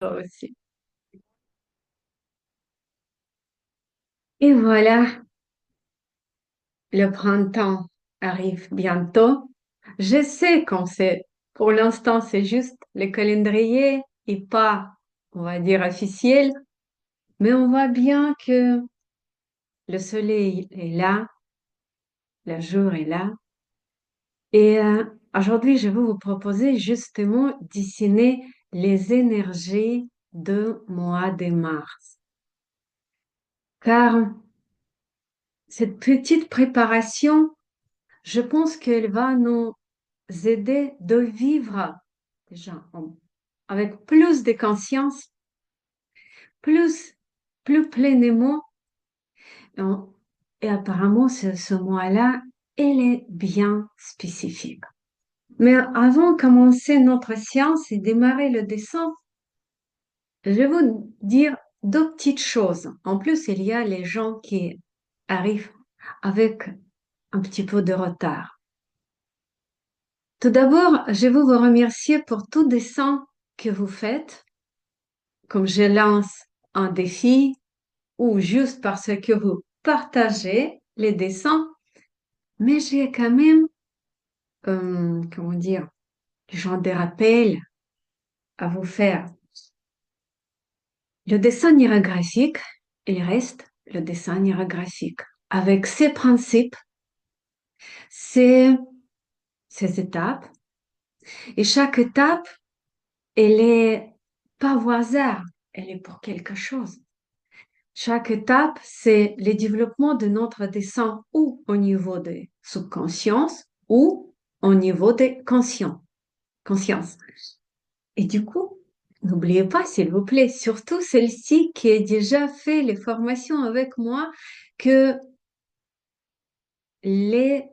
Aussi. Et voilà, le printemps arrive bientôt. Je sais qu'on sait, pour l'instant, c'est juste le calendrier et pas, on va dire, officiel, mais on voit bien que le soleil est là, le jour est là. Et aujourd'hui, je vais vous proposer justement dessiner les énergies de mois de mars. Car cette petite préparation, je pense qu'elle va nous aider de vivre déjà avec plus de conscience, plus, plus pleinement. Et, et apparemment, ce mois-là, elle est bien spécifique. Mais avant de commencer notre séance et démarrer le dessin, je vais vous dire deux petites choses. En plus, il y a les gens qui arrivent avec un petit peu de retard. Tout d'abord, je veux vous remercier pour tout dessin que vous faites, comme je lance un défi ou juste parce que vous partagez les dessins, mais j'ai quand même, comment dire, du genre des rappels à vous faire. Le dessin graphique, il reste le dessin graphique avec ses principes, ses, ses étapes, et chaque étape, elle est pas au hasard, elle est pour quelque chose. Chaque étape, c'est le développement de notre dessin ou au niveau de subconscience ou au niveau de conscience. Et du coup, n'oubliez pas, s'il vous plaît, surtout celle-ci qui a déjà fait les formations avec moi, que les,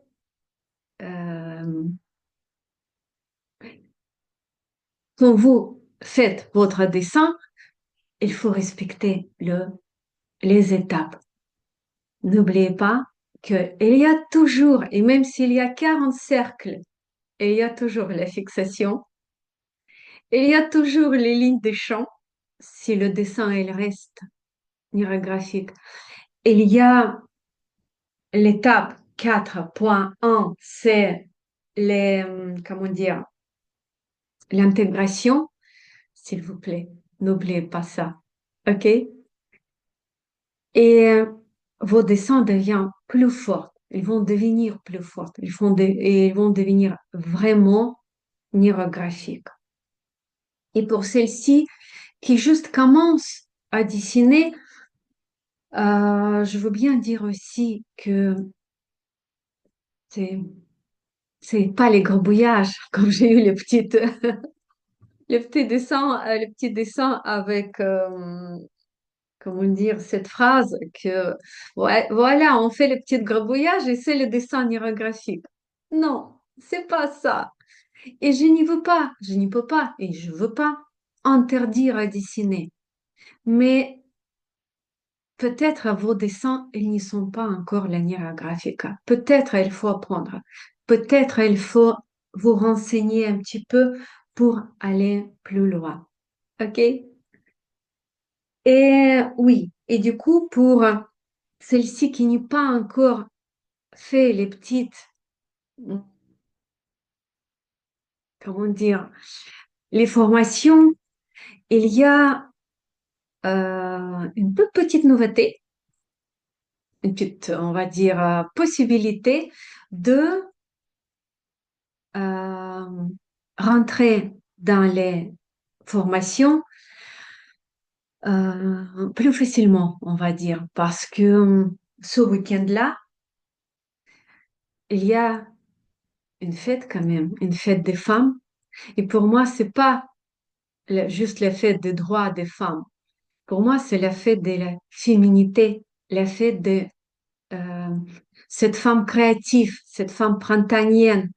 euh, quand vous faites votre dessin, il faut respecter les étapes. N'oubliez pas qu'il y a toujours, et même s'il y a 40 cercles, il y a toujours la fixation, il y a toujours les lignes de champ, si le dessin il reste graphique. Il y a l'étape 4.1, c'est comment dire, l'intégration, s'il vous plaît. N'oubliez pas ça. OK? Et vos dessins deviennent plus forts. Ils vont devenir plus forts. Et ils vont devenir vraiment neurographiques. Et pour celles-ci qui juste commencent à dessiner, je veux bien dire aussi que c'est, c'est pas les gribouillages, comme j'ai eu le petit dessin avec, comment dire, cette phrase que, ouais, voilà, on fait le petit gribouillage et c'est le dessin neurographique. Non, c'est pas ça. Et je n'y peux pas, et je veux pas interdire à dessiner. Mais peut-être vos dessins, ils n'y sont pas encore linéaires graphique. Peut-être il faut apprendre. Peut-être il faut vous renseigner un petit peu pour aller plus loin. OK? Et oui, et du coup, pour celle-ci qui n'a pas encore fait les petites, comment dire, les formations, il y a une toute petite nouveauté, une petite, on va dire, possibilité de euh, rentrer dans les formations plus facilement, on va dire, parce que ce week-end-là, il y a une fête quand même, une fête des femmes. Et pour moi, c'est pas juste la fête des droits des femmes. Pour moi, c'est la fête de la féminité, la fête de euh, cette femme créative, cette femme printanienne.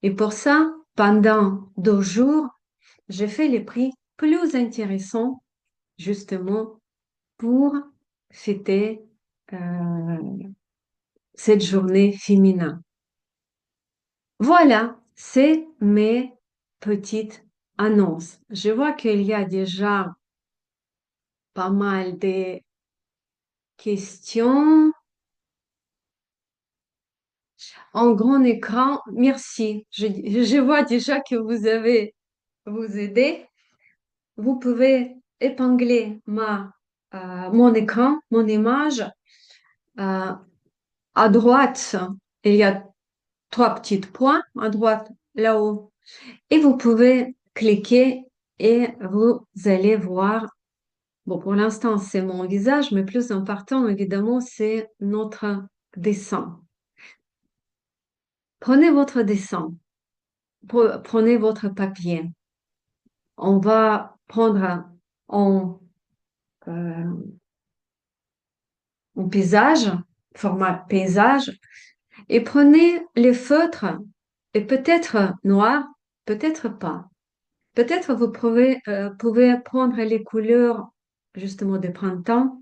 Et pour ça, pendant 2 jours, j'ai fait les prix plus intéressants justement pour fêter euh, cette journée féminin. Voilà, c'est mes petites annonces. Je vois qu'il y a déjà pas mal de questions. En grand écran, merci. Je vois déjà que vous avez vous aidé. Vous pouvez épingler mon écran, mon image. Euh, à droite, il y a trois petits points à droite, là-haut. Et vous pouvez cliquer et vous allez voir. Bon, pour l'instant, c'est mon visage, mais plus important, évidemment, c'est notre dessin. Prenez votre dessin, prenez votre papier. On va prendre en, euh, en paysage, format paysage, et prenez les feutres, et peut-être noir, peut-être pas. Peut-être vous pouvez prendre les couleurs justement de printemps,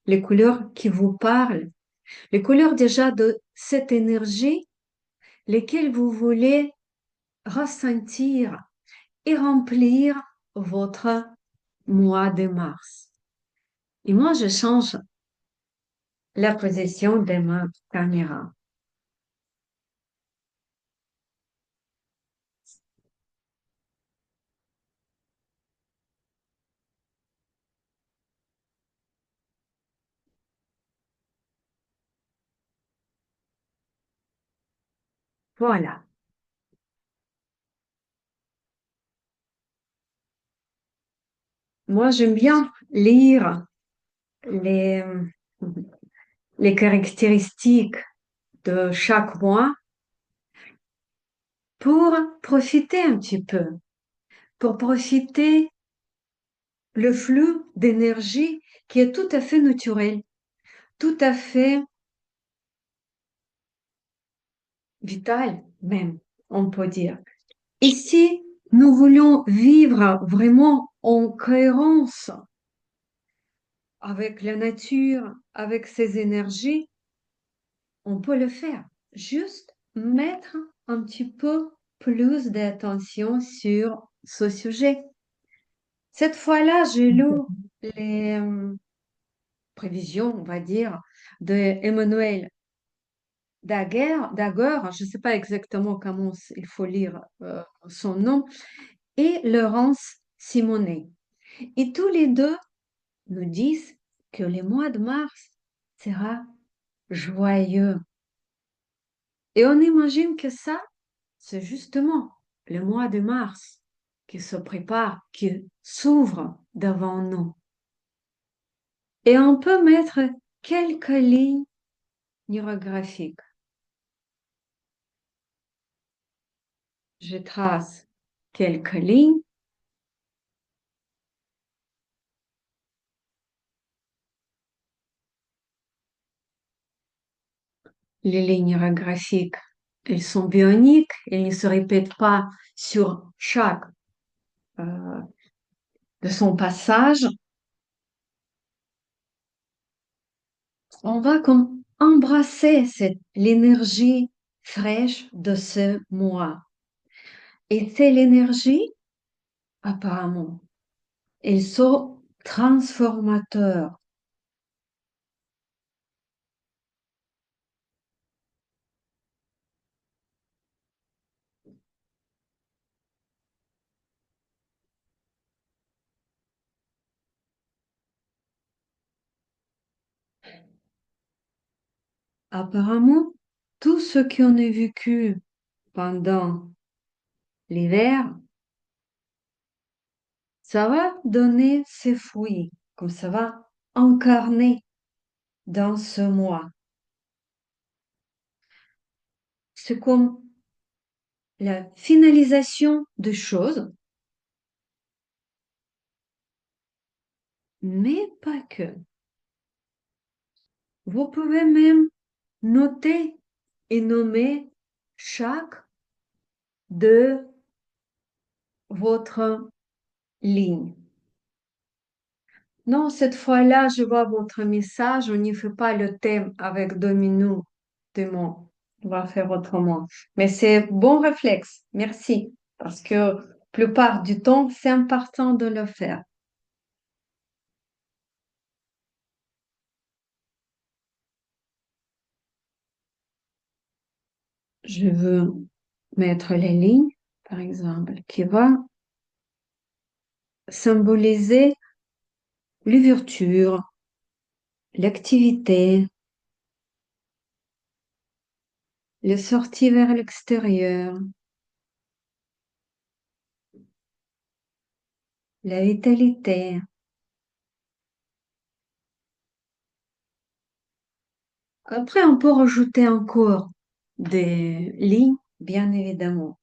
les couleurs qui vous parlent, les couleurs déjà de cette énergie, lesquelles vous voulez ressentir et remplir votre mois de mars. Et moi, je change la position de ma caméra. Voilà. Moi, j'aime bien lire les, les caractéristiques de chaque mois pour profiter un petit peu, pour profiter le flux d'énergie qui est tout à fait naturel, tout à fait vital même, on peut dire. Ici, nous voulons vivre vraiment en cohérence avec la nature, avec ses énergies. On peut le faire. Juste mettre un petit peu plus d'attention sur ce sujet. Cette fois-là, j'ai lu les prévisions, on va dire, de Emmanuel Daguerre, je ne sais pas exactement comment il faut lire son nom, et Laurence Simonet. Et tous les deux nous disent que le mois de mars sera joyeux. Et on imagine que ça, c'est justement le mois de mars qui se prépare, qui s'ouvre devant nous. Et on peut mettre quelques lignes neurographiques. Je trace quelques lignes. Les lignes graphiques, elles sont bioniques, elles ne se répètent pas sur chaque euh, de son passage. On va comme embrasser l'énergie fraîche de ce mois. Et c'est l'énergie, apparemment, elles sont transformateurs. Apparemment, tout ce qu'on a vécu pendant l'hiver, ça va donner ses fruits, comme ça va incarner dans ce mois. C'est comme la finalisation de choses, mais pas que. Vous pouvez même noter et nommer chaque de votre ligne. Non, cette fois-là, je vois votre message. On n'y fait pas le thème avec 2 minutes de mots. On va faire autrement. Mais c'est bon réflexe. Merci. Parce que plupart du temps, c'est important de le faire. Je veux mettre les lignes, par exemple, qui va symboliser l'ouverture, l'activité, les sorties vers l'extérieur, la vitalité. Après, on peut rajouter encore des lignes, bien évidemment.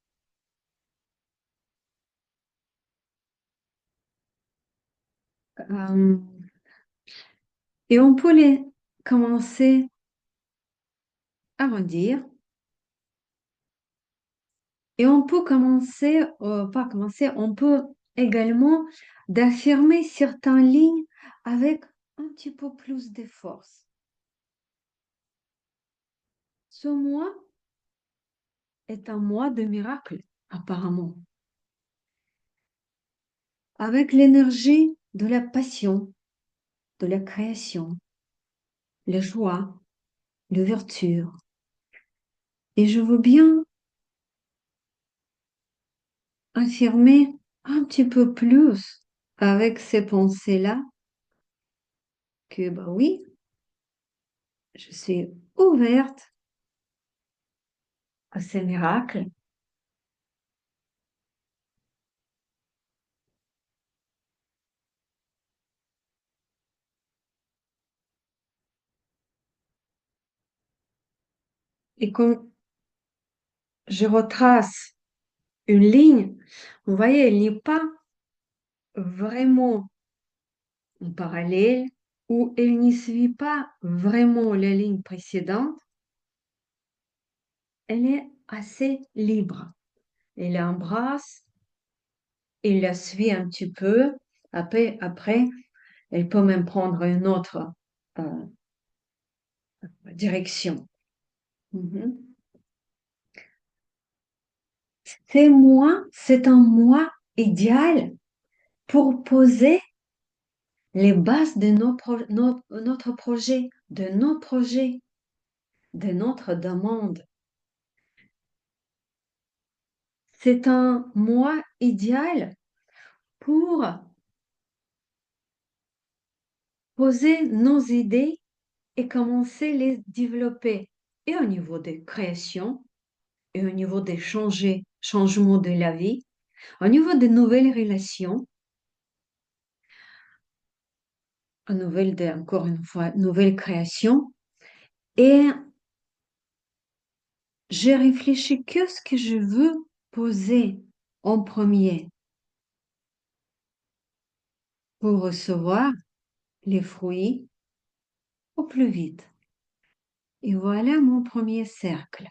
Euh, et on peut les commencer à arrondir. Et on peut commencer, pas commencer, on peut également d'affirmer certaines lignes avec un petit peu plus de force. Ce mois est un mois de miracle, apparemment, avec l'énergie de la passion, de la création, la joie, l'ouverture. Et je veux bien affirmer un petit peu plus avec ces pensées-là que, bah oui, je suis ouverte à ces miracles et quand je retrace une ligne, vous voyez, elle n'est pas vraiment en parallèle ou elle n'y suit pas vraiment la ligne précédente, elle est assez libre. Elle embrasse, elle la suit un petit peu. Après, elle peut même prendre une autre euh, direction. Mhm. C'est un moi idéal pour poser les bases de notre projet, de nos projets, de notre demande. C'est un moi idéal pour poser nos idées et commencer à les développer. Et au niveau des créations, et au niveau des changements de la vie, au niveau des nouvelles relations, encore une fois, nouvelles créations. Et j'ai réfléchi que ce que je veux poser en premier pour recevoir les fruits au plus vite. Et voilà mon premier cercle.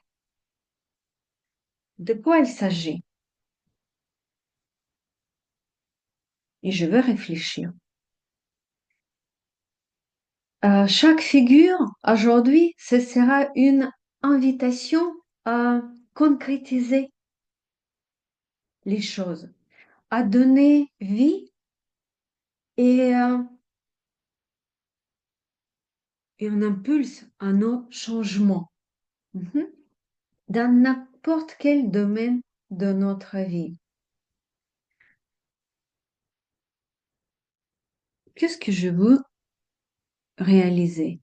De quoi il s'agit? Et je vais réfléchir. Chaque figure, aujourd'hui, ce sera une invitation à concrétiser les choses, à donner vie et, et un impulse à nos changements. Mhm. Dans n'importe quel domaine de notre vie. Qu'est-ce que je veux réaliser?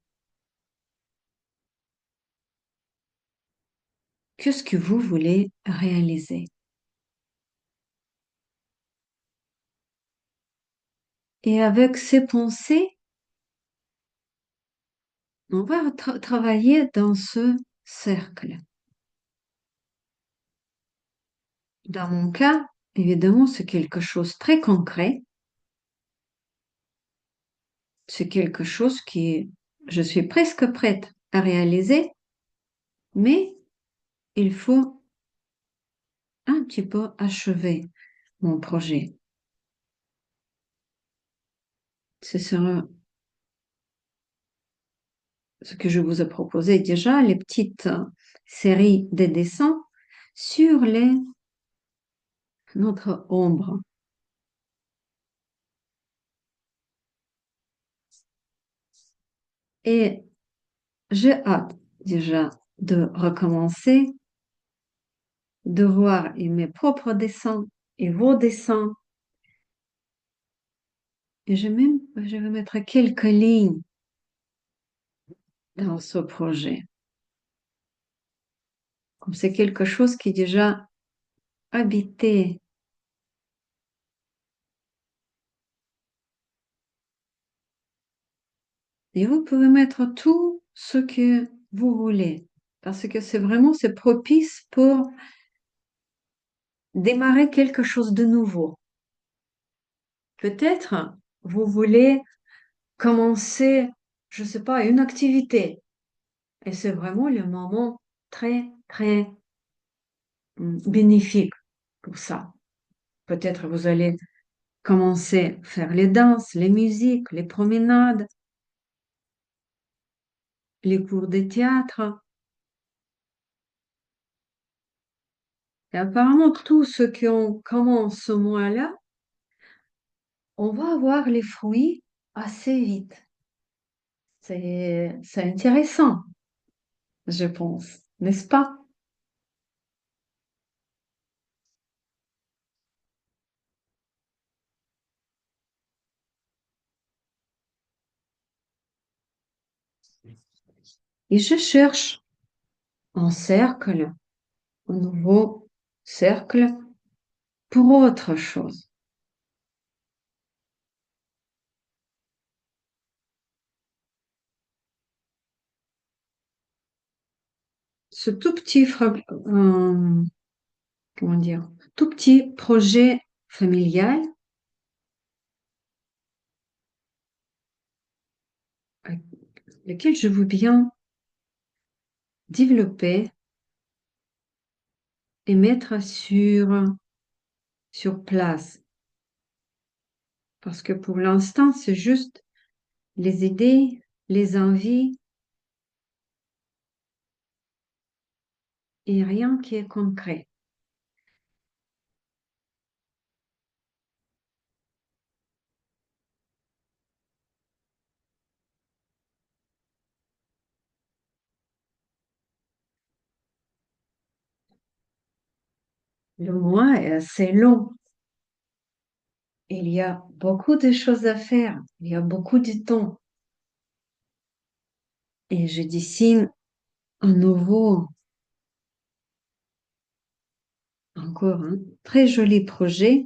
Qu'est-ce que vous voulez réaliser? Et avec ces pensées, on va travailler dans ce cercle. Dans mon cas, évidemment, c'est quelque chose de très concret. C'est quelque chose qui, je suis presque prête à réaliser, mais il faut un petit peu achever mon projet. Ce sera ce que je vous ai proposé déjà, les petites séries de dessins sur notre ombre. Et j'ai hâte déjà de recommencer de voir mes propres dessins et vos dessins. Et je vais mettre quelques lignes dans ce projet. Comme c'est quelque chose qui est déjà habité. Et vous pouvez mettre tout ce que vous voulez. Parce que c'est propice pour démarrer quelque chose de nouveau. Peut-être vous voulez commencer, je ne sais pas, une activité. Et c'est vraiment le moment très, très bénéfique pour ça. Peut-être vous allez commencer à faire les danses, les musiques, les promenades, les cours de théâtre. Et apparemment, tout ce qu'on commence ce mois-là, on va avoir les fruits assez vite. C'est intéressant, je pense, n'est-ce pas? Et je cherche un cercle, un nouveau cercle pour autre chose. Ce tout petit, comment dire, tout petit projet familial, lequel je veux bien développer et mettre sur place. Parce que pour l'instant, c'est juste les idées, les envies et rien qui est concret. Le mois est assez long. Il y a beaucoup de choses à faire. Il y a beaucoup de temps. Et je dessine un nouveau, encore un très joli projet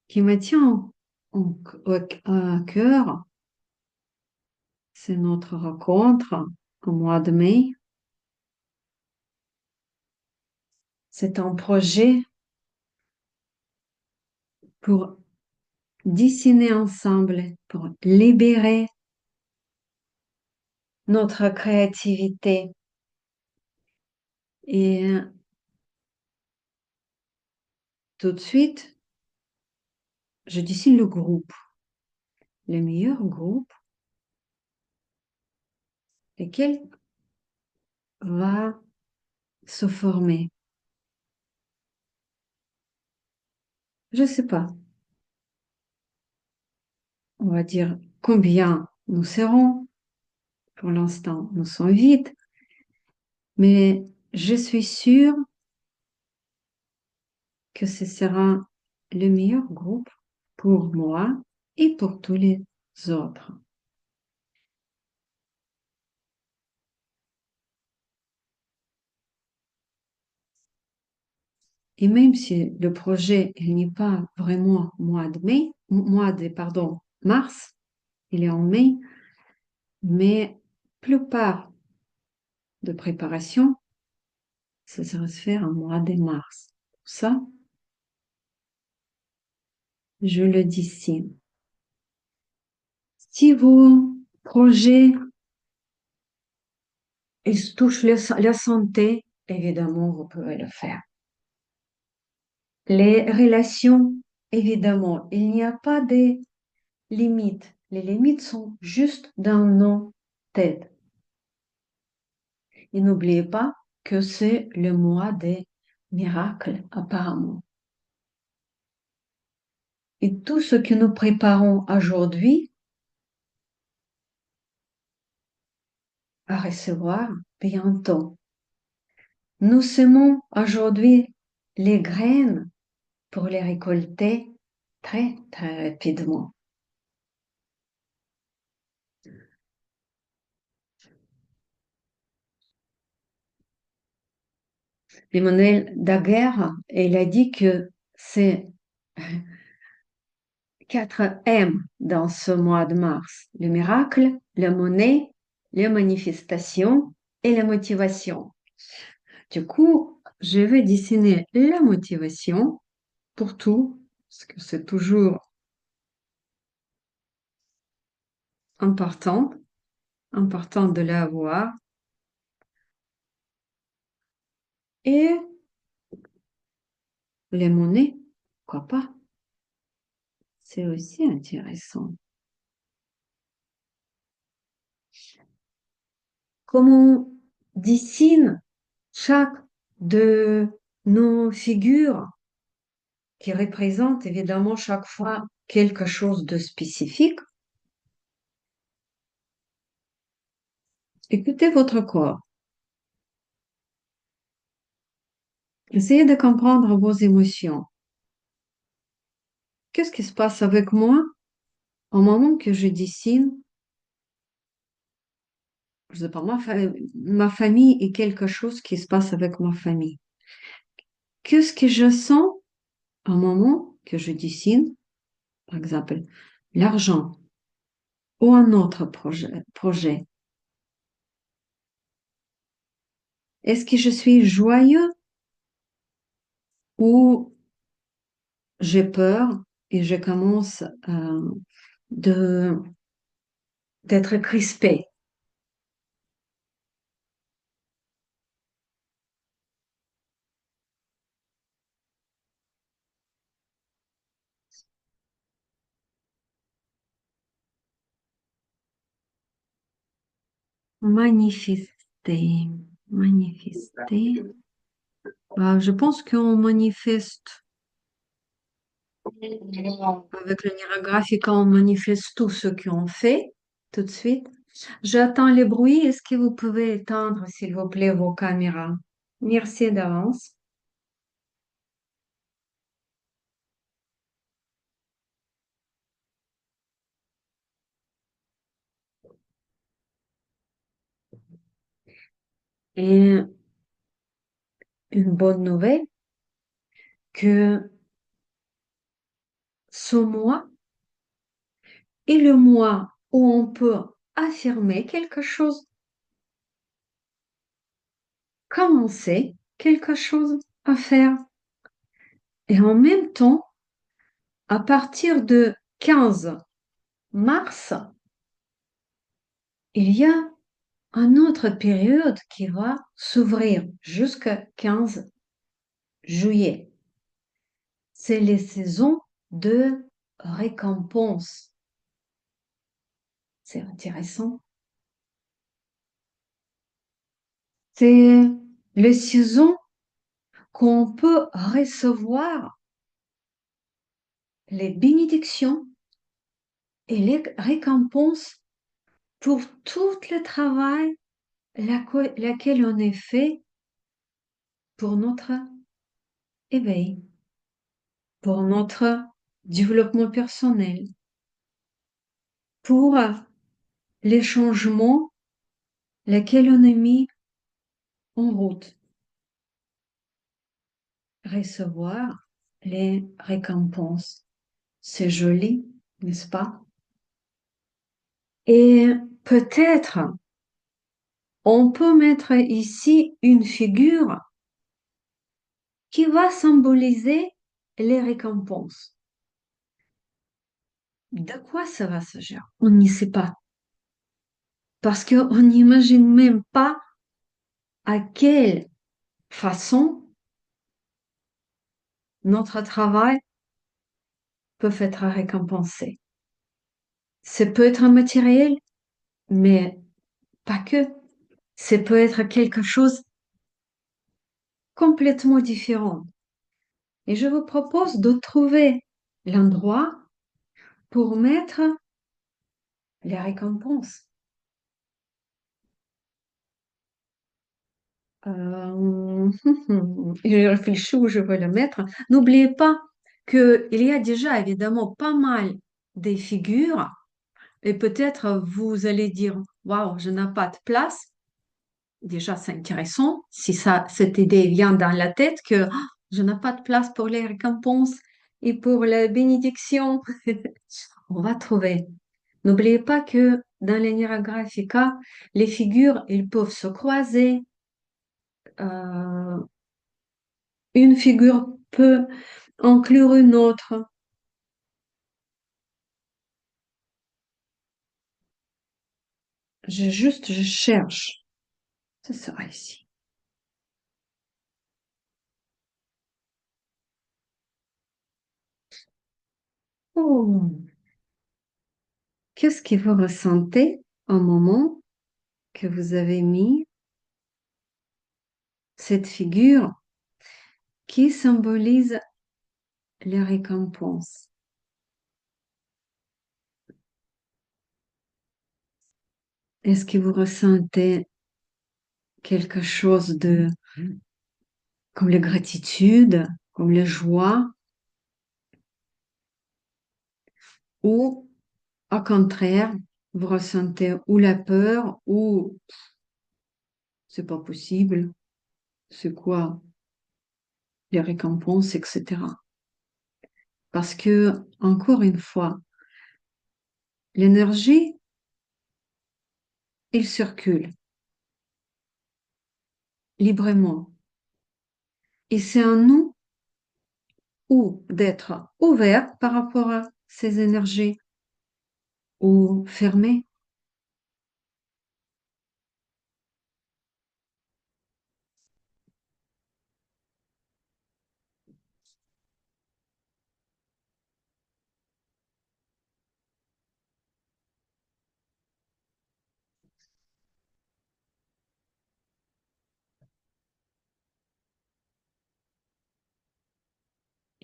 qui me tient à cœur. C'est notre rencontre au mois de mai. C'est un projet pour dessiner ensemble, pour libérer notre créativité. Et tout de suite, je dessine le groupe, le meilleur groupe, lequel va se former. Je ne sais pas, on va dire combien nous serons. Pour l'instant, nous sommes vides, mais je suis sûre que ce sera le meilleur groupe pour moi et pour tous les autres. Et même si le projet il n'est pas vraiment mars, il est en mai, mais plupart de préparation, ça va se faire en mois de mars. Pour ça, je le dessine. Si vos projets ils touchent la santé, évidemment, vous pouvez le faire. Les relations, évidemment, il n'y a pas de limites. Les limites sont juste dans nos têtes. Et n'oubliez pas que c'est le mois des miracles, apparemment. Et tout ce que nous préparons aujourd'hui à recevoir bientôt. Nous semons aujourd'hui les graines pour les récolter très, très rapidement. Emmanuel Daguerre, il a dit que c'est 4 M dans ce mois de mars. Le miracle, la monnaie, la manifestation et la motivation. Du coup, je vais dessiner la motivation pour tout, parce que c'est toujours important, important de l'avoir. Et les monnaies, pourquoi pas? C'est aussi intéressant. Comment on dessine chaque de nos figures qui représentent évidemment chaque fois quelque chose de spécifique. Écoutez votre corps. Essayez de comprendre vos émotions. Qu'est-ce qui se passe avec moi au moment que je dessine, je sais pas, ma famille est quelque chose qui se passe avec ma famille. Qu'est-ce que je sens au moment que je dessine, par exemple, l'argent ou un autre projet? Est-ce que je suis joyeux ou j'ai peur et je commence de, d'être crispée? Manifester, manifester. Je pense qu'on manifeste avec le graphique, on manifeste tout ce qu'on fait tout de suite. J'attends les bruits. Est-ce que vous pouvez éteindre, s'il vous plaît, vos caméras? Merci d'avance. Et une bonne nouvelle, que ce mois est le mois où on peut affirmer quelque chose, commencer quelque chose à faire. Et en même temps, à partir de 15 mars, il y a une autre période qui va s'ouvrir jusqu'à 15 juillet. C'est les saisons de récompense. C'est intéressant. C'est les saisons qu'on peut recevoir les bénédictions et les récompenses pour tout le travail laquelle on est fait pour notre éveil, pour notre développement personnel, pour les changements lesquels on a mis en route. Recevoir les récompenses. C'est joli, n'est-ce pas? Et peut-être on peut mettre ici une figure qui va symboliser les récompenses. De quoi ça va s'agir? On n'y sait pas. Parce qu'on n'imagine même pas à quelle façon notre travail peut être récompensé. Ça peut être un matériel, mais pas que. Ça peut être quelque chose complètement différent. Et je vous propose de trouver l'endroit pour mettre les récompenses. Euh, je réfléchis où je vais le mettre. N'oubliez pas qu'il y a déjà évidemment pas mal des figures et peut-être vous allez dire, waouh, je n'ai pas de place. Déjà, c'est intéressant si ça, cette idée vient dans la tête que je n'ai pas de place pour les récompenses et pour la bénédiction. On va trouver. N'oubliez pas que dans l'Enneagramme Graphica, les figures, ils peuvent se croiser. Euh, une figure peut inclure une autre. Je cherche. Ce sera ici. Oh, qu'est-ce que vous ressentez au moment que vous avez mis cette figure qui symbolise les récompenses? Est-ce que vous ressentez quelque chose de comme la gratitude, comme la joie, ou au contraire, vous ressentez ou la peur ou c'est pas possible, c'est quoi les récompenses, etc. Parce que, encore une fois, l'énergie, il circule librement. Et c'est à nous ou d'être ouvert par rapport à ces énergies ou fermé.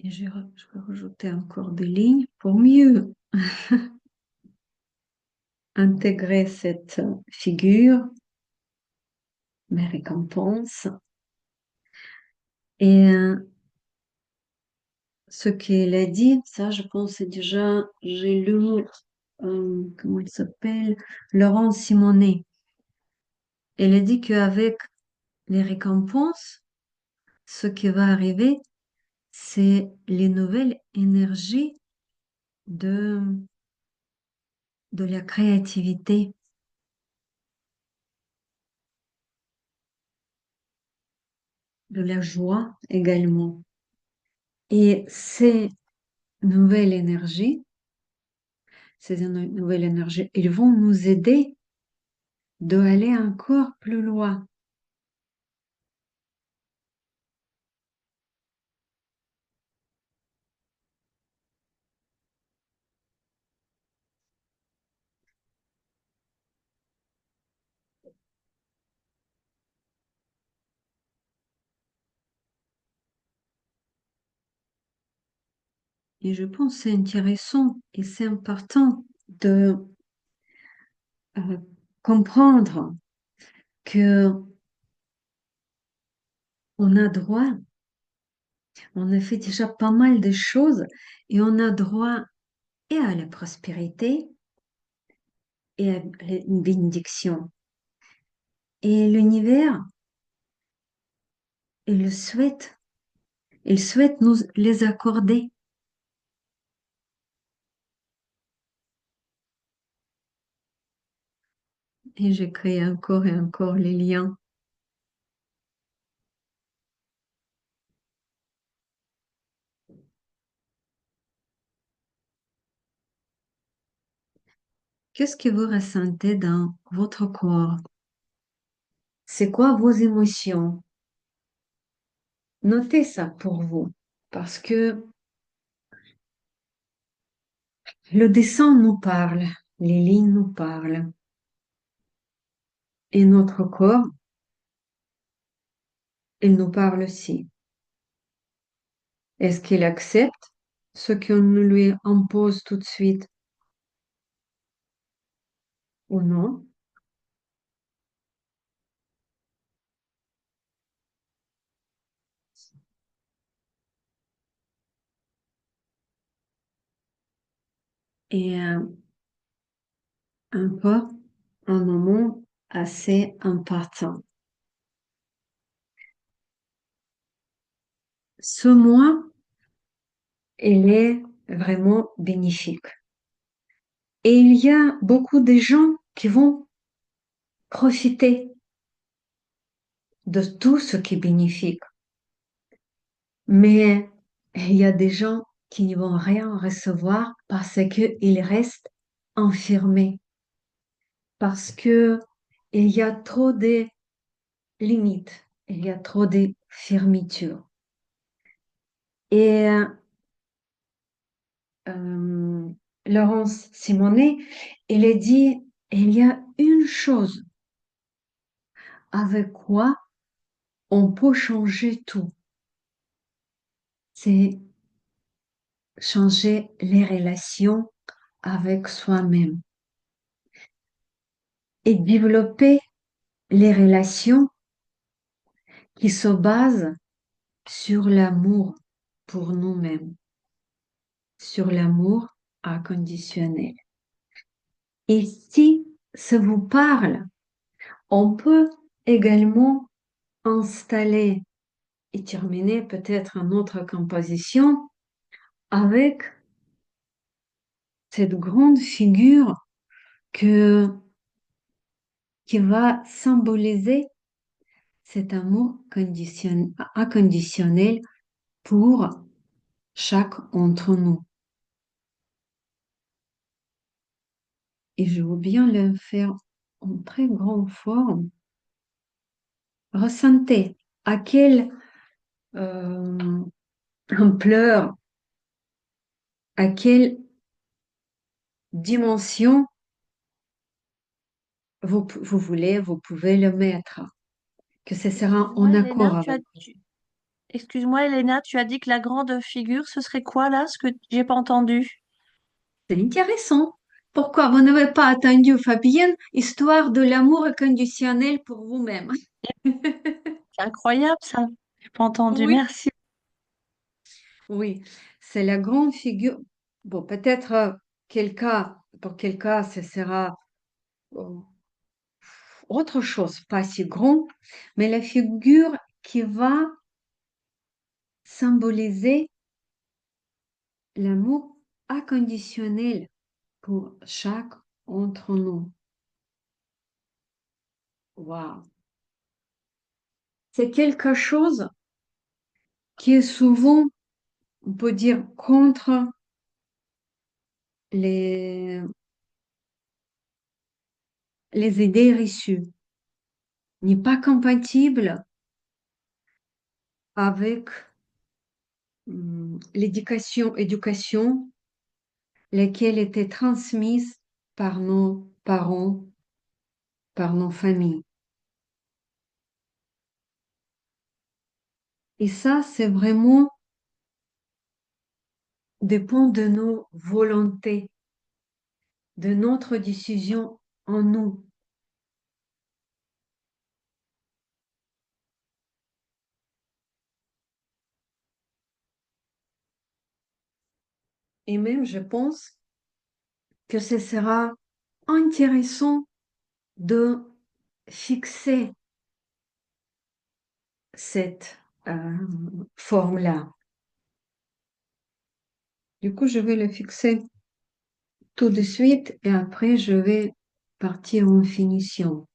Et je vais rajouter encore des lignes pour mieux intégrer cette figure, mes récompenses. Et ce qu'elle a dit, ça, je pense, c'est déjà, j'ai lu, comment il s'appelle, Laurence Simonet. Elle a dit qu'avec les récompenses, ce qui va arriver, c'est les nouvelles énergies de, de la créativité, de la joie également. Et nouvelles énergies, ils vont nous aider d'aller encore plus loin. Et je pense que c'est intéressant et c'est important de euh, comprendre que on a droit, on a fait déjà pas mal de choses et on a droit et à la prospérité et à une bénédiction. Et l'univers, il souhaite nous les accorder. Et j'ai créé encore et encore les liens. Qu'est-ce que vous ressentez dans votre corps? C'est quoi vos émotions? Notez ça pour vous, parce que le dessin nous parle, les lignes nous parlent, et notre corps, il nous parle aussi. Est-ce qu'il accepte ce qu'on lui impose tout de suite ou non? et un peu un moment assez important. Ce mois, il est vraiment bénéfique. Et il y a beaucoup de gens qui vont profiter de tout ce qui est bénéfique. Mais il y a des gens qui ne vont rien recevoir parce qu'ils restent enfermés, parce que il y a trop de limites, il y a trop de fermetures. Et euh, Laurence Simonet, il a dit, il y a une chose avec quoi on peut changer tout, c'est changer les relations avec soi-même et développer les relations qui se basent sur l'amour pour nous-mêmes, sur l'amour inconditionnel. Et si ça vous parle, on peut également installer et terminer peut-être une autre composition avec cette grande figure que, qui va symboliser cet amour inconditionnel pour chaque d'entre nous. Et je veux bien le faire en très grande forme. Ressentez à quelle euh, ampleur, à quelle dimension vous voulez, vous pouvez le mettre, que ce sera en Excuse-moi, accord Elena, avec. excuse-moi, Elena, tu as dit que la grande figure, ce serait quoi là, ce que j'ai pas entendu? C'est intéressant. Pourquoi vous n'avez pas attendu Fabienne, histoire de l'amour inconditionnel pour vous-même? C'est incroyable ça. J'ai pas entendu. Oui, Merci. oui, c'est la grande figure. Bon, peut-être pour quel cas, ce sera euh, autre chose, pas si grand, mais la figure qui va symboliser l'amour inconditionnel pour chaque d'entre nous. Waouh! C'est quelque chose qui est souvent, on peut dire, contre les, les idées reçues, n'est pas compatible avec l'éducation, laquelle était transmise par nos parents, par nos familles. Et ça, c'est vraiment dépend de nos volontés, de notre décision en nous. Et même, je pense que ce sera intéressant de fixer cette forme-là. Du coup, je vais le fixer tout de suite et après, je vais partir en finition.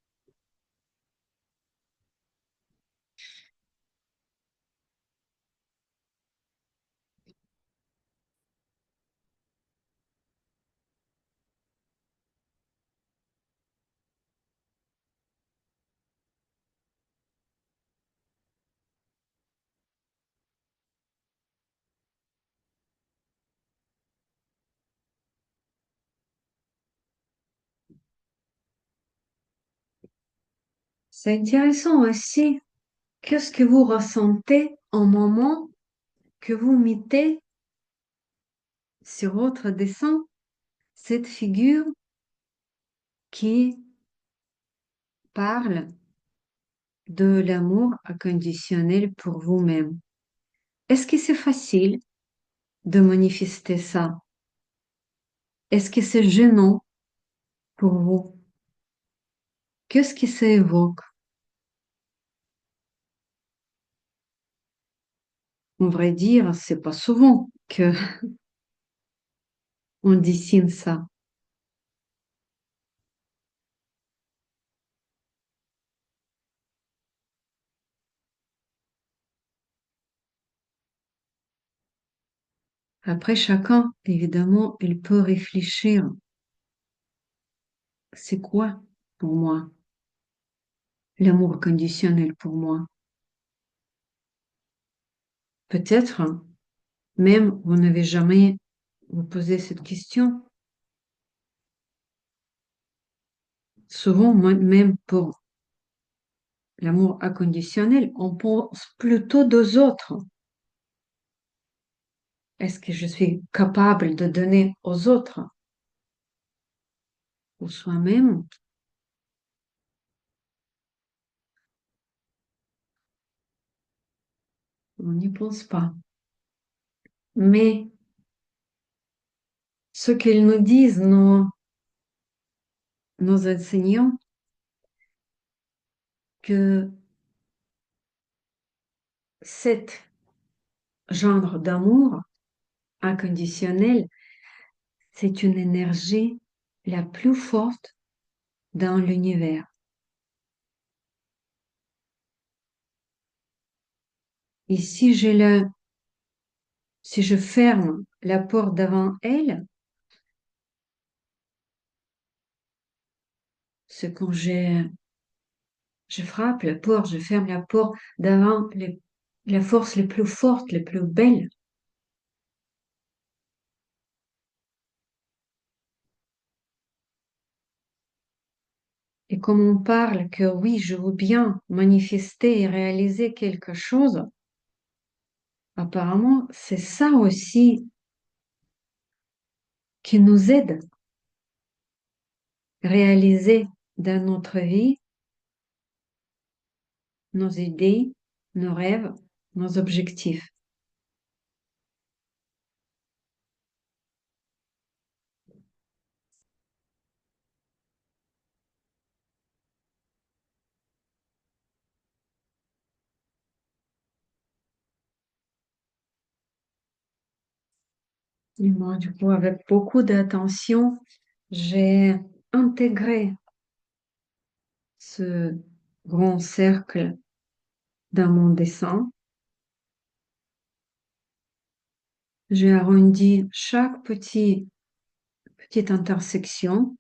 C'est intéressant aussi. Qu'est-ce que vous ressentez au moment que vous mettez sur votre dessin cette figure qui parle de l'amour inconditionnel pour vous-même? Est-ce que c'est facile de manifester ça? Est-ce que c'est gênant pour vous? Qu'est-ce qui ça évoque? On vrai dire, c'est pas souvent que on dessine ça. Après, chacun, évidemment, il peut réfléchir. C'est quoi pour moi l'amour conditionnel pour moi? Peut-être même vous n'avez jamais vous posé cette question. Souvent, même pour l'amour inconditionnel, on pense plutôt aux autres. Est-ce que je suis capable de donner aux autres, ou soi-même? On n'y pense pas. Mais ce qu'ils nous disent, nos enseignants, que cet genre d'amour inconditionnel, c'est une énergie la plus forte dans l'univers. Et si je ferme la porte devant elle, c'est quand je frappe la porte, je ferme la porte devant la force les plus forte, les plus belle. Et comme on parle que oui, je veux bien manifester et réaliser quelque chose, apparemment, c'est ça aussi qui nous aide à réaliser dans notre vie nos idées, nos rêves, nos objectifs. Et moi, du coup, avec beaucoup d'attention, j'ai intégré ce grand cercle dans mon dessin. J'ai arrondi chaque petite intersection.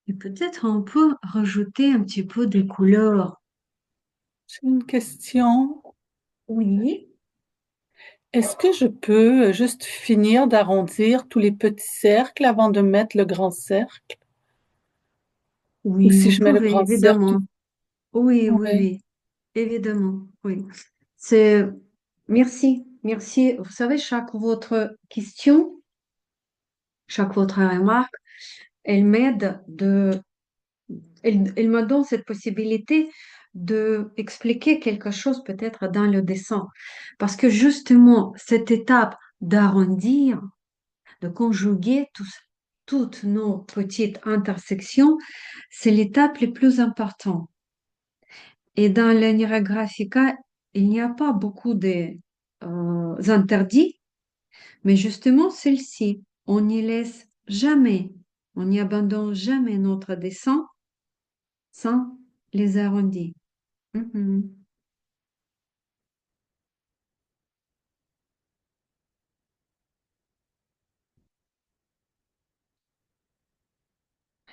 Et peut-être on peut rajouter un petit peu de couleurs. J'ai une question. Oui. Est-ce que je peux juste finir d'arrondir tous les petits cercles avant de mettre le grand cercle? Ou Oui, si vous je mets le pouvez, grand cercle? évidemment. Oui, oui, Oui. oui, évidemment. Oui. C'est, merci, merci. Vous savez, chaque votre question, chaque votre remarque, elle m'aide elle me donne cette possibilité de expliquer quelque chose peut-être dans le dessin. Parce que justement, cette étape d'arrondir, de conjuguer toutes nos petites intersections, c'est l'étape la plus importante. Et dans l'Enneagraphica, il n'y a pas beaucoup d'interdits, mais justement, celle-ci, on n'y laisse jamais, on n'y abandonne jamais notre dessin sans les arrondis. Mhm.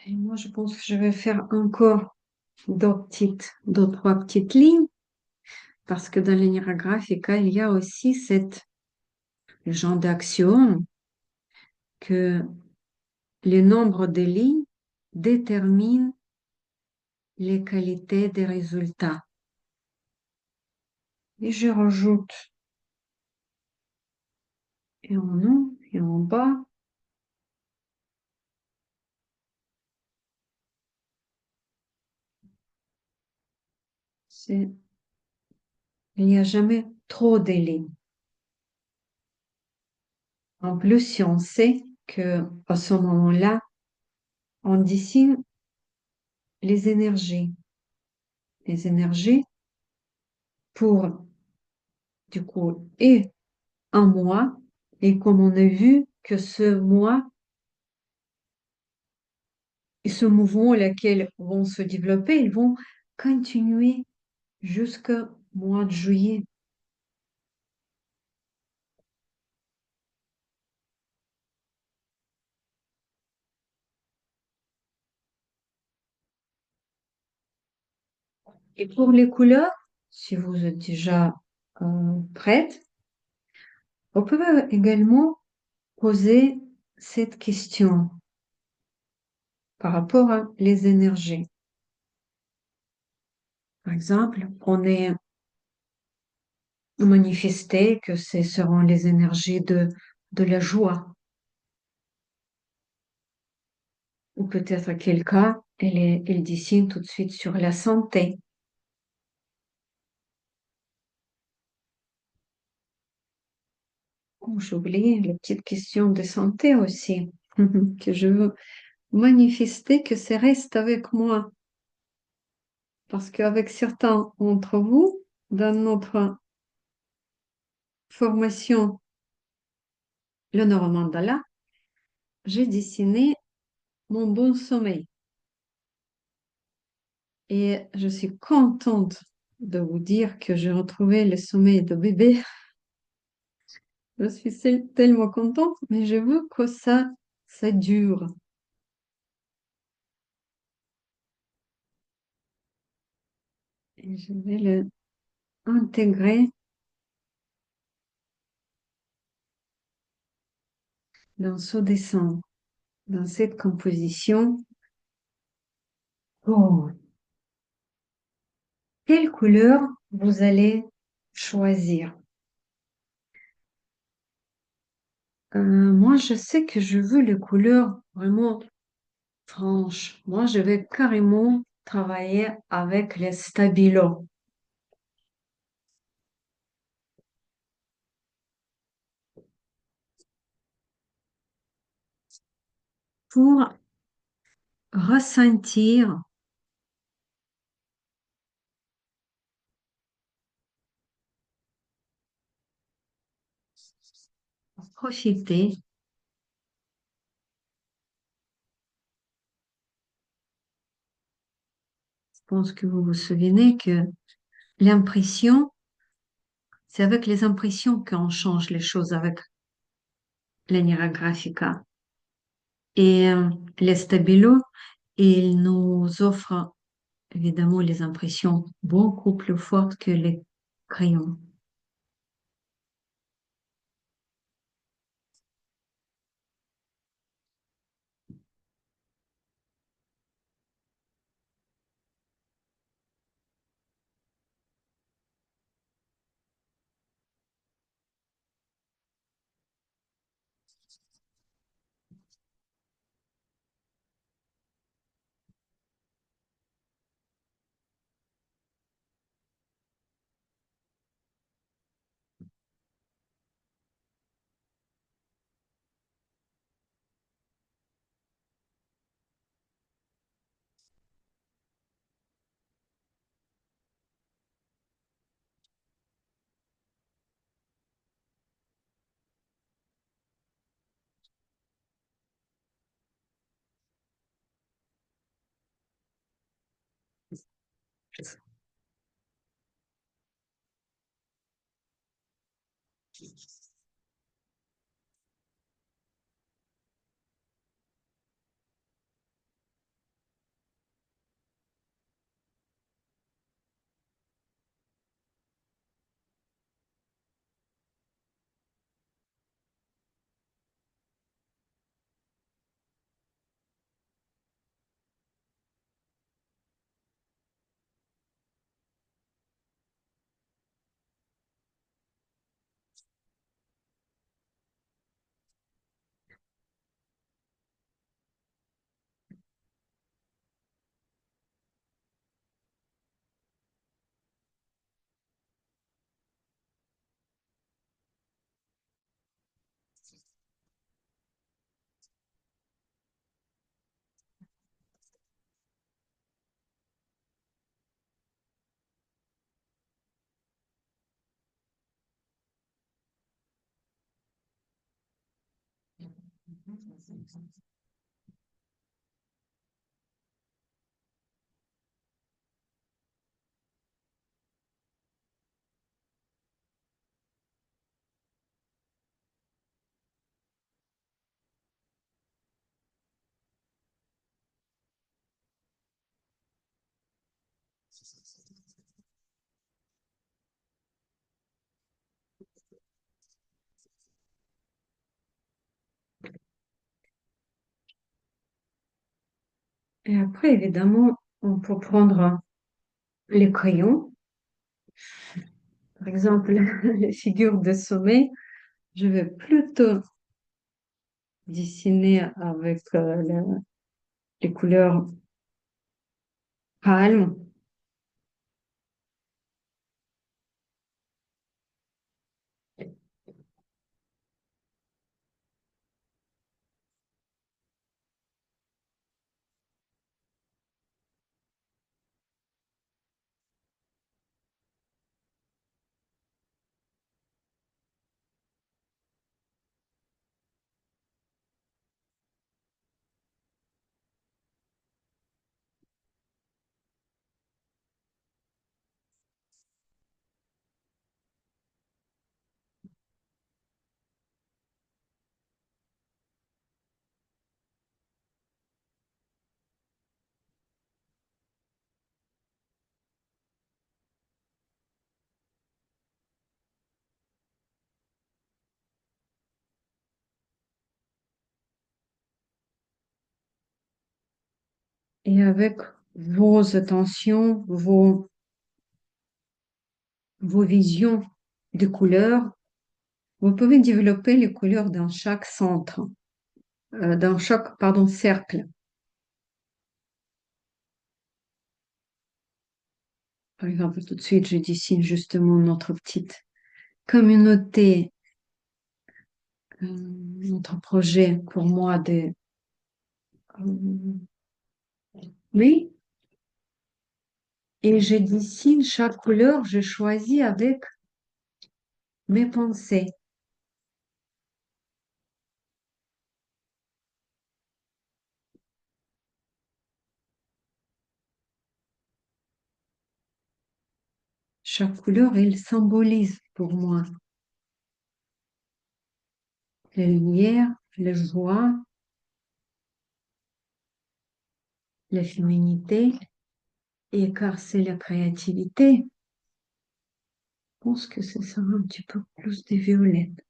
Et moi, je pense que je vais faire encore deux, trois petites lignes, parce que dans l'Enneagraphica, il y a aussi le genre d'axiome que le nombre de lignes détermine les qualités des résultats. Et je rajoute et en haut et en bas. Il n'y a jamais trop de lignes. En plus, si on sait que à ce moment-là, on dessine les énergies. Les énergies pour, du coup, et un mois. Et comme on a vu que ce mois et ce mouvement lesquels vont se développer, ils vont continuer jusqu'au mois de juillet. Et pour les couleurs, si vous êtes déjà prête, vous pouvez également poser cette question par rapport à les énergies. Par exemple, prenez manifester que ce seront les énergies de la joie. Ou peut-être quelqu'un, elle dessine tout de suite sur la santé. Oh, j'ai oublié la petite question de santé aussi, que je veux manifester que ça reste avec moi. Parce qu'avec certains d'entre vous, dans notre formation Le Neuromandala, j'ai dessiné mon bon sommeil. Et je suis contente de vous dire que j'ai retrouvé le sommeil de bébé. Je suis tellement contente, mais je veux que ça dure. Et je vais le intégrer dans ce dessin, dans cette composition. Oh, quelle couleur vous allez choisir? Moi, je sais que je veux les couleurs vraiment franches. Moi, je vais carrément travailler avec les stabilos pour ressentir, profiter. Je pense que vous vous souvenez que l'impression, c'est avec les impressions qu'on change les choses avec l'Anira Graphica. Et les stabilos, ils nous offrent évidemment les impressions beaucoup plus fortes que les crayons. Et après, évidemment, on peut prendre les crayons. Par exemple, les figures de sommet, je vais plutôt dessiner avec les couleurs calmes. Et avec vos attentions, vos visions de couleurs, vous pouvez développer les couleurs dans chaque centre, dans chaque, pardon, cercle. Par exemple, tout de suite, je dessine justement notre petite communauté, notre projet pour moi de... oui, et je dessine chaque couleur, je choisis avec mes pensées. Chaque couleur, elle symbolise pour moi la lumière, la joie, la féminité, et car c'est la créativité, je pense que ce sera un petit peu plus de violette.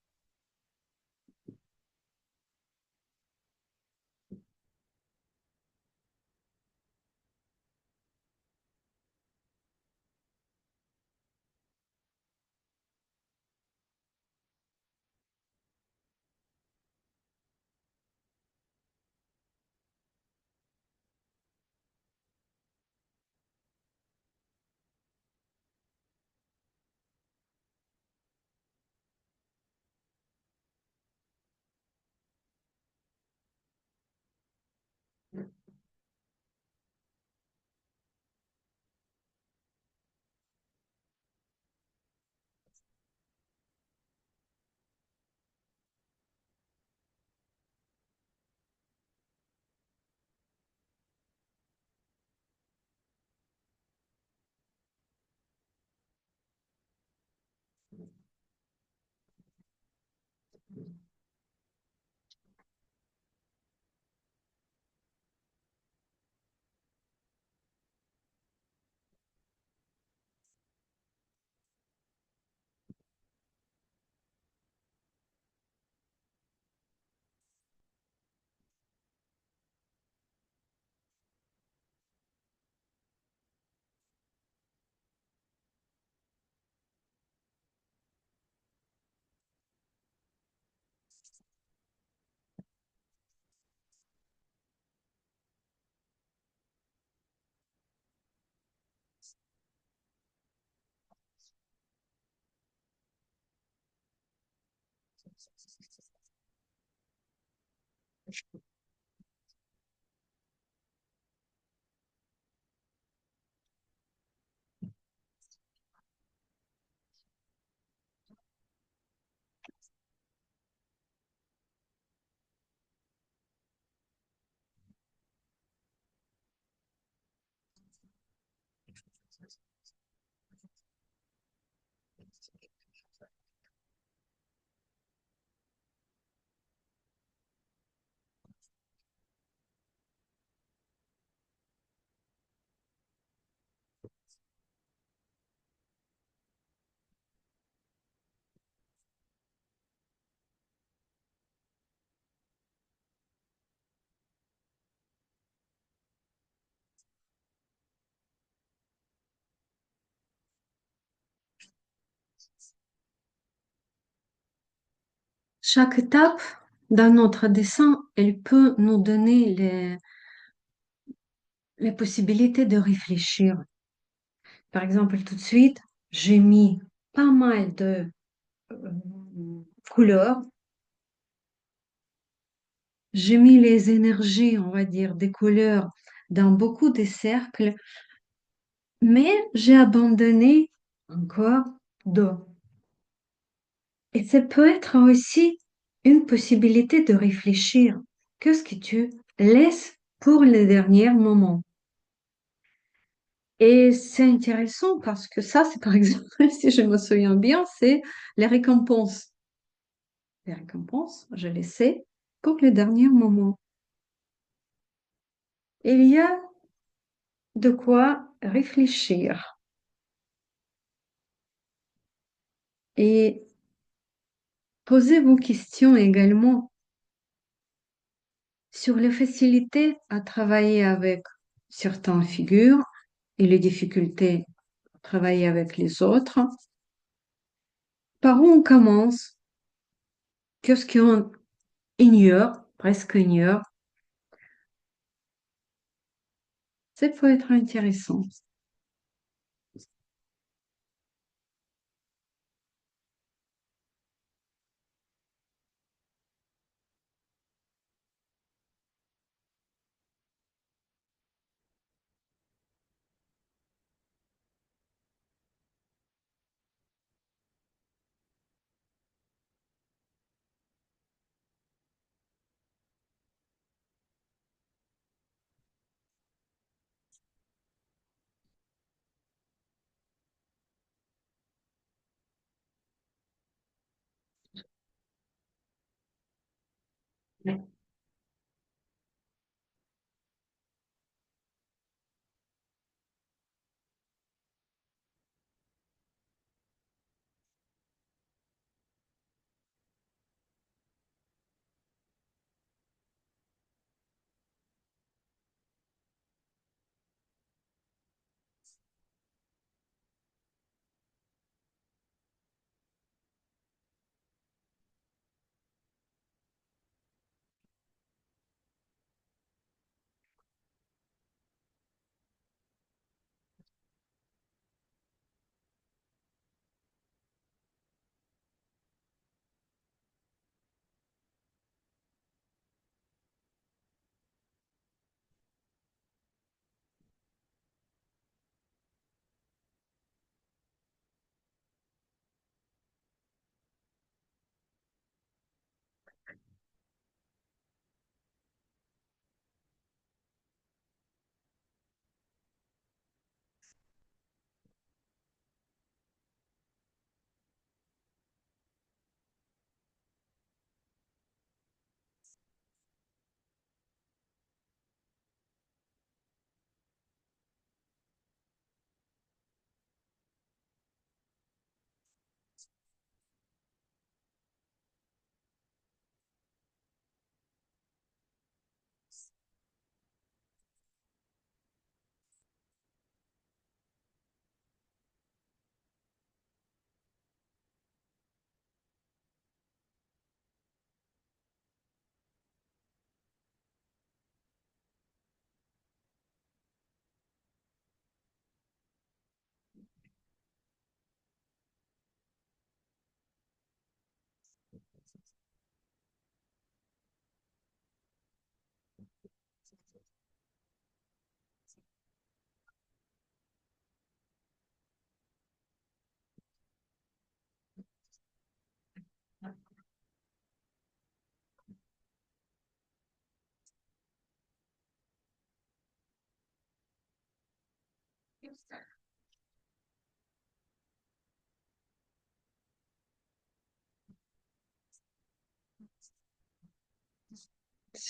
Chaque étape dans notre dessin, elle peut nous donner les possibilités de réfléchir. Par exemple, tout de suite, j'ai mis pas mal de couleurs. J'ai mis les énergies, on va dire, des couleurs dans beaucoup de cercles, mais j'ai abandonné encore d'autres. Et ça peut être aussi une possibilité de réfléchir. Qu'est-ce que tu laisses pour le dernier moment? Et c'est intéressant parce que ça, c'est par exemple, si je me souviens bien, c'est les récompenses. Les récompenses, je les sais pour le dernier moment. Il y a de quoi réfléchir. Et posez vos questions également sur les facilités à travailler avec certaines figures et les difficultés à travailler avec les autres. Par où on commence? Qu'est-ce qu'on ignore, presque ignore? Ça peut être intéressant.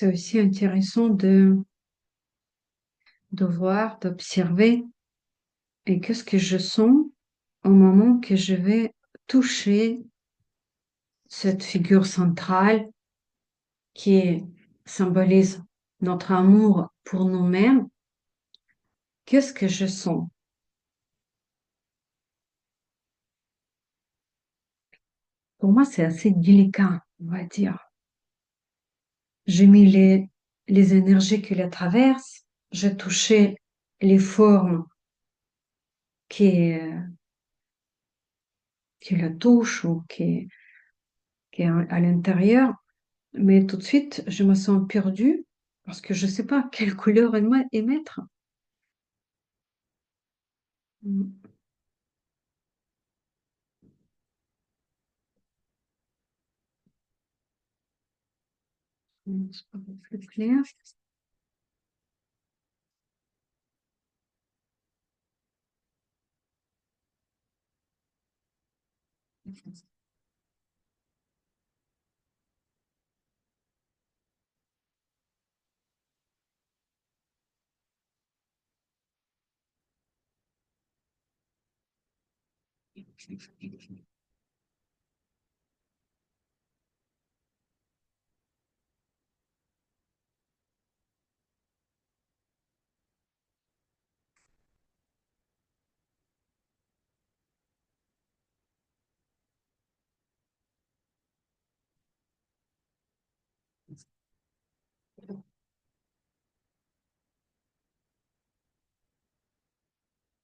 c'est aussi intéressant de voir, d'observer et qu'est-ce que je sens au moment que je vais toucher cette figure centrale qui symbolise notre amour pour nous-mêmes. Qu'est-ce que je sens? Pour moi, c'est assez délicat, on va dire. J'ai mis les énergies qui la traversent, j'ai touché les formes qui, euh, qui la touchent ou qui est à l'intérieur, mais tout de suite, je me sens perdue parce que je ne sais pas quelle couleur émettre. Mm. C'est pas très clair.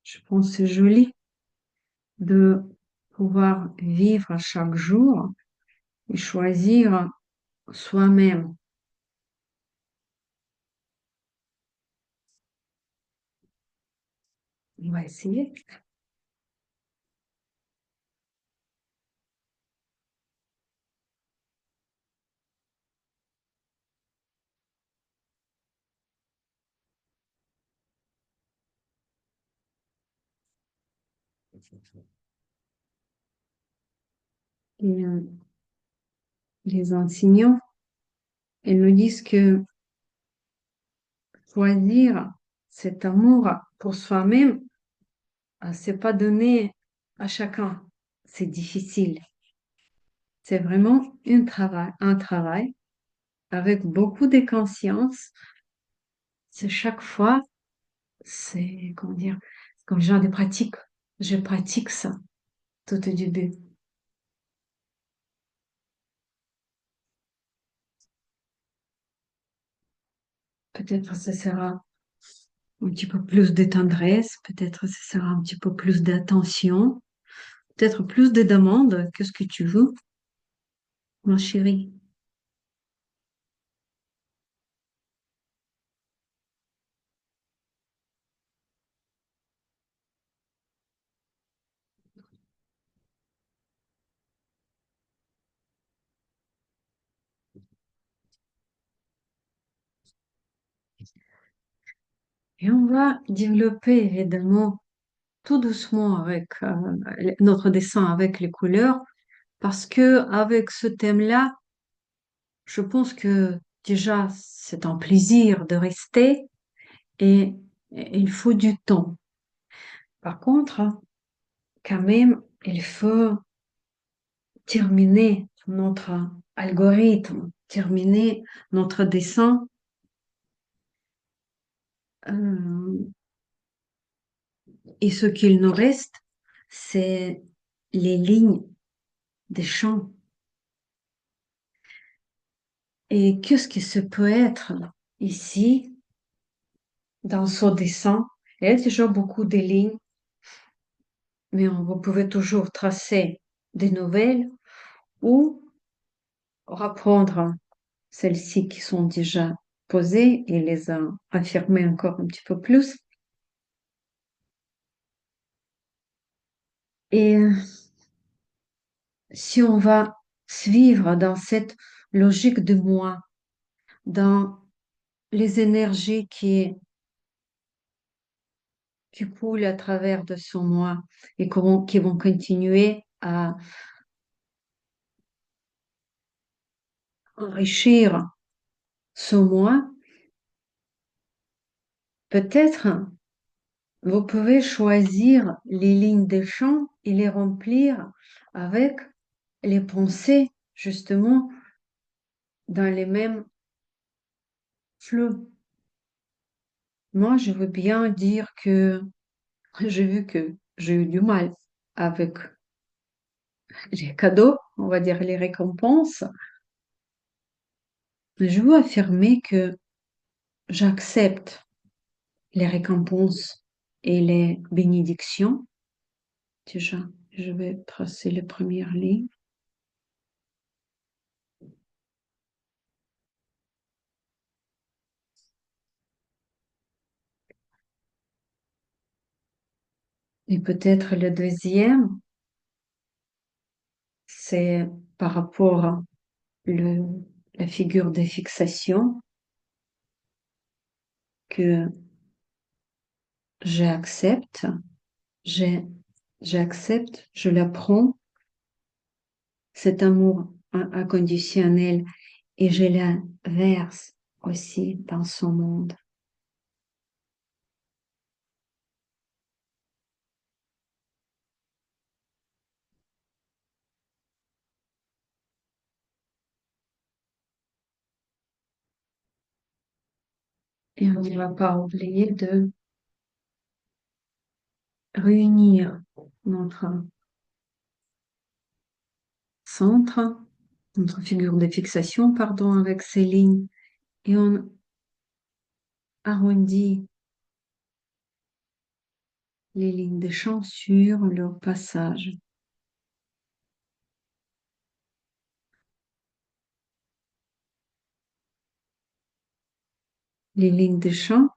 Je pense que c'est joli de pouvoir vivre chaque jour et choisir soi-même. On va essayer. Et les enseignants, ils nous disent que choisir cet amour pour soi-même, c'est pas donné à chacun. C'est difficile. C'est vraiment un travail avec beaucoup de conscience. C'est chaque fois, c'est, comment dire, comme genre de pratique. Je pratique ça tout au début. Peut-être ce sera un petit peu plus de tendresse, peut-être ce sera un petit peu plus d'attention, peut-être plus de demandes. Qu'est-ce que tu veux, ma chérie? Et on va développer évidemment tout doucement avec notre dessin avec les couleurs, parce que avec ce thème-là, je pense que déjà c'est un plaisir de rester et il faut du temps. Par contre, quand même, il faut terminer notre algorithme, terminer notre dessin. euh, et ce qu'il nous reste, c'est les lignes des champs. Et qu'est-ce que ce peut être ici, dans ce dessin? Il y a déjà beaucoup de lignes, mais vous pouvez toujours tracer des nouvelles ou reprendre celles-ci qui sont déjà posées et les affirmer encore un petit peu plus. Et si on va suivre dans cette logique de moi, dans les énergies qui coulent à travers de son moi et qui vont continuer à enrichir Ce mois, peut-être vous pouvez choisir les lignes de chant et les remplir avec les pensées, justement, dans les mêmes flux. Moi, je veux bien dire que j'ai vu que j'ai eu du mal avec les cadeaux, on va dire les récompenses. Mais je veux affirmer que j'accepte les récompenses et les bénédictions. Déjà, je vais tracer les premières lignes. Et peut-être le deuxième, c'est par rapport à le, la figure de fixation que j'accepte, j'ai- j'accepte, je l'apprends, cet amour inconditionnel et je la verse aussi dans son monde. Et on ne va pas oublier de réunir notre centre, notre figure de fixation, pardon, avec ces lignes, et on arrondit les lignes de champ sur leur passage. Les lignes de champ,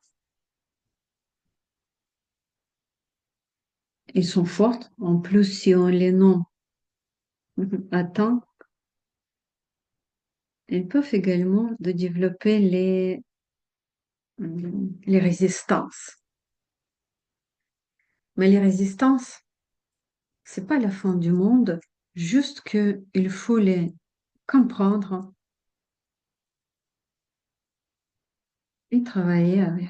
elles sont fortes. En plus, si on les nomme à temps, elles peuvent également de développer les résistances. Mais les résistances, c'est pas la fin du monde, juste que il faut les comprendre et travailler avec.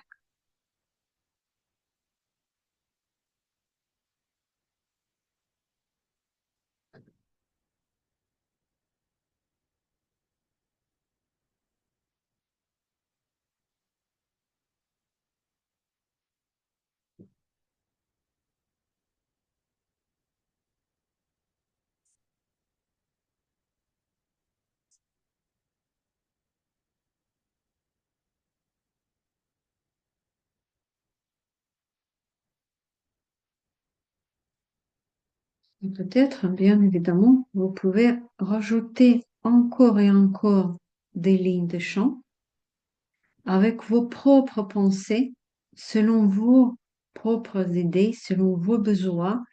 Et peut-être, bien évidemment, vous pouvez rajouter encore et encore des lignes de chant avec vos propres pensées, selon vos propres idées, selon vos besoins,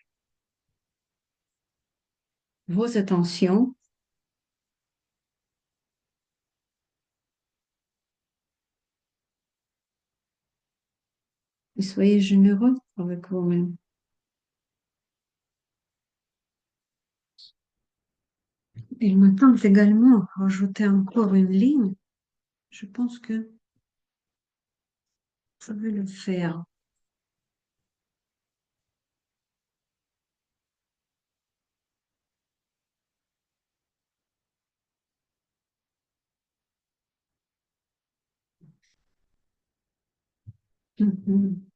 vos attentions. Et soyez généreux avec vous-même. Il me tente également rajouter encore une ligne. Je pense que je vais le faire. Mhm.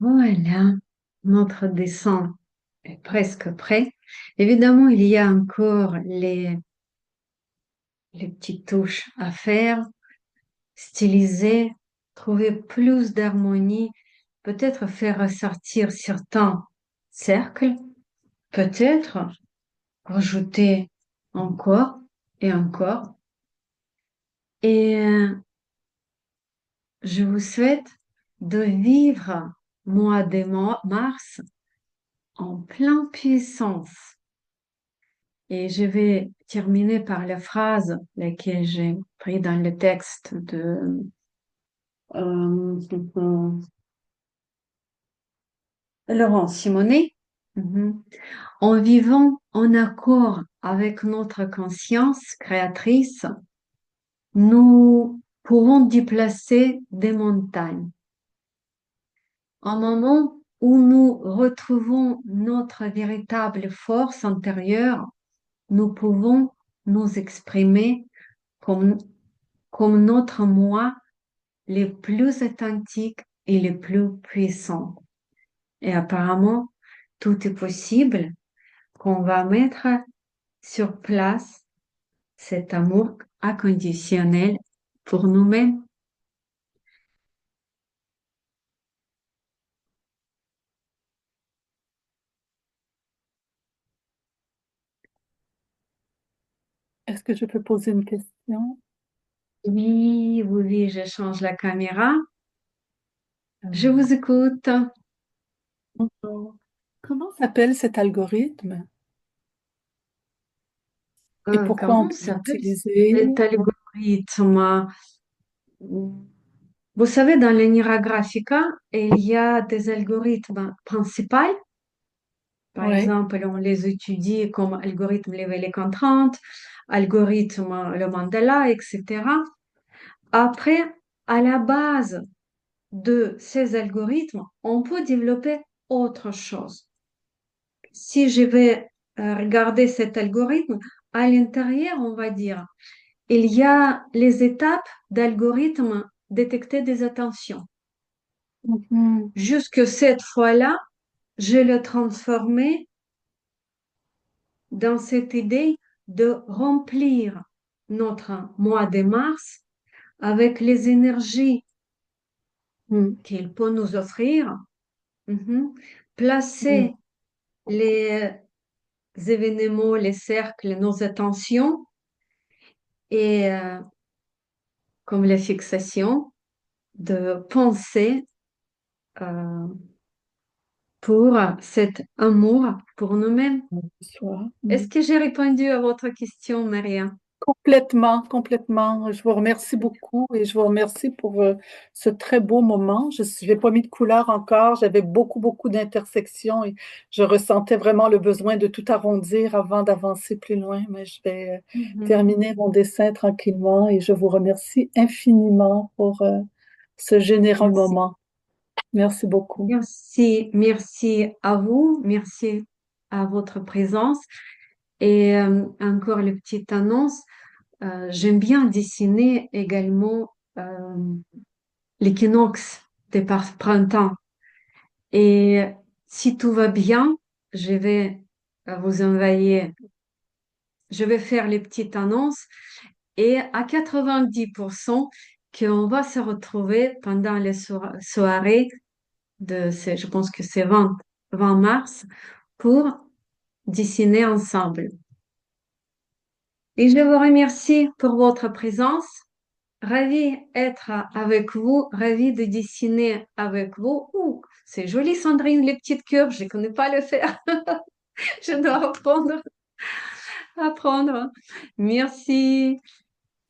Voilà, notre dessin est presque prêt. Évidemment, il y a encore les petites touches à faire, styliser, trouver plus d'harmonie, peut-être faire ressortir certains cercles, peut-être rajouter encore et encore. Et je vous souhaite de vivre mois de mars en pleine puissance. Et je vais terminer par la phrase laquelle j'ai pris dans le texte de euh, Laurent Simonet. Mhm. En vivant en accord avec notre conscience créatrice, nous pouvons déplacer des montagnes. Un moment où nous retrouvons notre véritable force intérieure, nous pouvons nous exprimer comme, comme notre moi les plus authentiques et les plus puissants. Et apparemment, tout est possible qu'on va mettre sur place cet amour inconditionnel pour nous-mêmes. Est-ce que je peux poser une question? Oui, oui, oui, je change la caméra. Je Euh, vous écoute. Bonjour. Comment s'appelle cet algorithme et pourquoi on Comment peut s'appelle l'utiliser? cet algorithme? Vous savez, dans l'Enira Graphica, il y a des algorithmes principaux. Par Oui. exemple, on les étudie comme algorithme lever les contraintes, algorithme le mandala, etc. Après, à la base de ces algorithmes, on peut développer autre chose. Si je vais regarder cet algorithme, à l'intérieur, on va dire, il y a les étapes d'algorithme détecter des attentions. Mhm. Jusque cette fois-là, je l'ai transformé dans cette idée de remplir notre mois de mars avec les énergies Mhm. qu'il peut nous offrir, mhm, Mhm. placer les événements, les cercles, nos attentions et comme la fixation, de penser euh, pour cet amour pour nous-mêmes. Bonsoir. Est-ce que j'ai répondu à votre question, Maria? Complètement, complètement. Je vous remercie beaucoup et je vous remercie pour ce très beau moment. Je n'ai pas mis de couleur encore. J'avais beaucoup, beaucoup d'intersections et je ressentais vraiment le besoin de tout arrondir avant d'avancer plus loin. Mais je vais Mhm. terminer mon dessin tranquillement et je vous remercie infiniment pour ce généreux Merci. moment. Merci beaucoup. Merci, merci à vous, merci à votre présence. Et encore la petite annonce, j'aime bien dessiner également l'équinoxe des printemps. Et si tout va bien, je vais vous envoyer, je vais faire les petites annonces et à 90% qu'on va se retrouver pendant les soirées je pense que c'est 20 mars, pour dessiner ensemble. Et je vous remercie pour votre présence. Ravi d'être avec vous, ravi de dessiner avec vous. Ouh, c'est joli, Sandrine, les petites curves, je ne connais pas le faire. Je dois apprendre, apprendre. Merci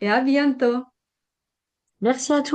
et à bientôt. Merci à toi.